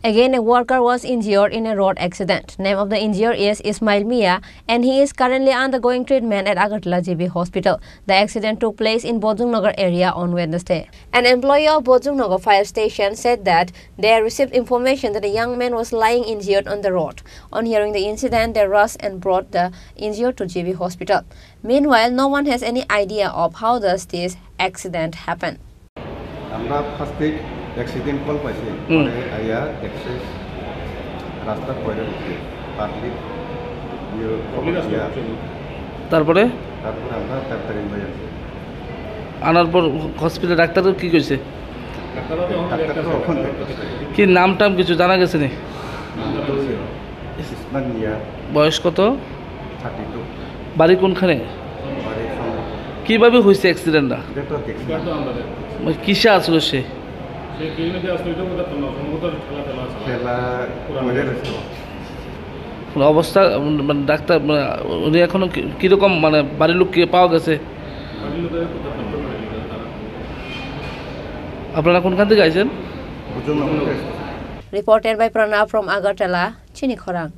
Again, a worker was injured in a road accident. Name of the injured is Ismail Mia, and he is currently undergoing treatment at Agartala JB Hospital. The accident took place in Bojongnagar area on Wednesday. An employee of Bojongnagar fire station said that they received information that a young man was lying injured on the road. On hearing the incident, they rushed and brought the injured to JB Hospital. Meanwhile, no one has any idea of how does this accident happen. Accident call paise pore aya access rasta pore public yo khobor তারপরে আমরা তাড়াতাড়ি হয়ে যাচ্ছে আনার পর হসপিটালে doctor কি কইছে ডাক্তার তো ওখানে কি নামটাম কিছু জানা গেছে নি ইসমান মিয়া বয়স কত 32 বাড়ি কোনখানে বাড়ি কিভাবে হইছে অ্যাক্সিডেন্টটা এটা তো দেখছি কিসে আসলো সে অবস্থা মানে ডাক্তার উনি এখনো কিরকম মানে বাড়ির লোক পাওয়া গেছে আপনারা কোনখান থেকে আইছেন Reported by Pranav from Agartala, Chini Khorang.